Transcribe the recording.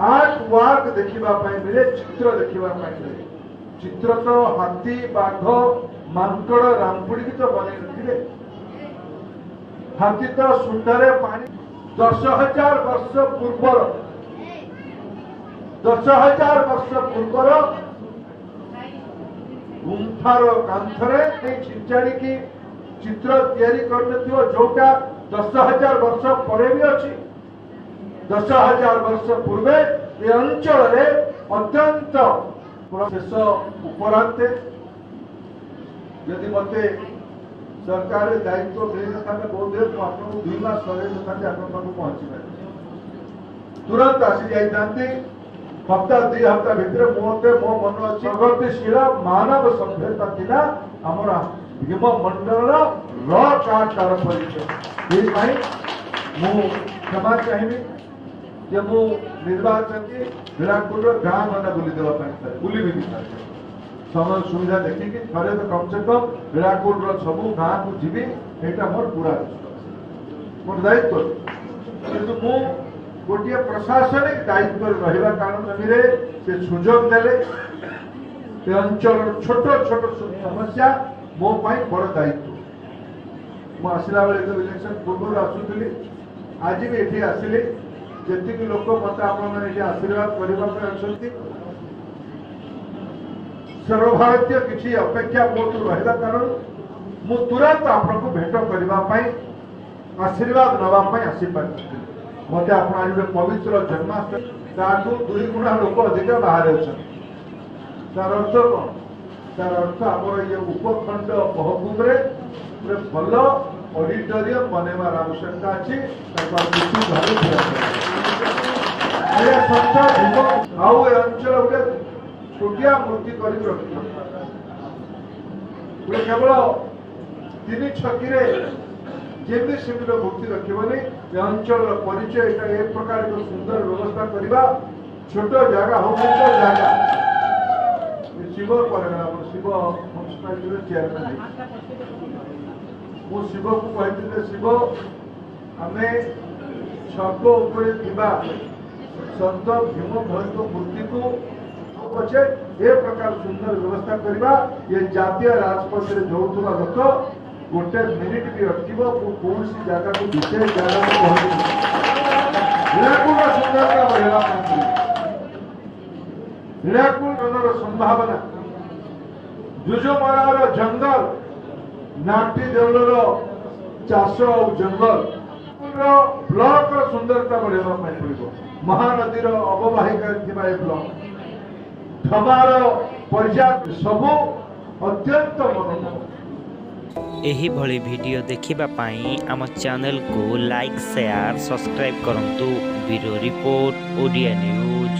Art work देखा मिले, चित्र देखा मिले। चित्र तो हाथी बाघ मांकड़ रामपुड़ी भी तो बन नी। हाथी तो सुंदर पानी 10,000 वर्ष पूर्वर 10,000 वर्ष पूर्वर गुंफार कांथरे छिंचाड़ी की चित्र तैयारी कर जोटा 10,000 वर्ष पर भी अच्छी। 10,000 वर्ष पूर्वे ये अंचल अत्यंत शेष उपरांते यदि मत सरकार दायित्व मिल न था बहुत आपको 2 मास सर पहुंची तुरंत आसी जाती। हफ्ता 2 हफ्ता भितर मते मो मन अच्छी प्रगतिशील मानव सभ्यता थिला हमर भीम मंडल रॉक आर्ट परिचय। मु क्षमा चाहिए जे मु निर्वाचन की विराटपुर गाँ मैंने बुली देवा बुली भी समय सुविधा देखिकी थे तो कम से कम विराटपुर सबू गाँ को जीवी यहाँ मोर पूरा मोर दायित्व किंतु मु गोटे प्रशासनिक दायित्व रहा कारण से सुजोग देले अंचल छोट छोट समस्या मो बड़ दायित्व। मु आसला बेले तो इलेक्शन पूर्व आसुली आज भी ये आसिली जी लोक मत आप आशीर्वाद करने सर्वभारतीय किसी अपेक्षा बहुत रहा कारण मु तुरंत आपको भेट करने आशीर्वाद नापी आसीपार मत आप पवित्र जन्माष्टमी 2 गुणा लोक अधिक बाहर अच्छा तार अर्थ कौन तार अर्थ आम ये उपखंड महबूबे भल ऑडिटोरियम बनवार आवश्यकता अच्छी अंचल गोटे छोटिया मूर्ति कर केवल 3 छकी जमी सेमी मूर्ति रखनी अंचल परिचय एक प्रकार एक सुंदर व्यवस्था करवा छोट जगह हो जगह शिव पर शिव म्यूनिसिपालिटी चेयरमैन मु शिव को कहते शिव आम छक उपर सत भीम भक्त मूर्ति को पछे ए प्रकार सुंदर व्यवस्था करवा ये जातीय राजपथ में जाऊा लोक गोटे मिनिट भी अटक कौन सी जगह को विशेष जगह को पहुंच सुंदरता बढ़ा हिराकुल संभावना जुजुमरार जंगल नाटी जल चाष और जंगल ब्लॉक सुंदरता बढ़ावा पड़ो महानदीर अववाहिका ब्लॉक ठमार पर्याप्त सबू अत्यंत मनोरम। एही भली वीडियो देखिबा पाई आम चैनल को लाइक शेयर सब्सक्राइब करंतु। Bureau report Odia news.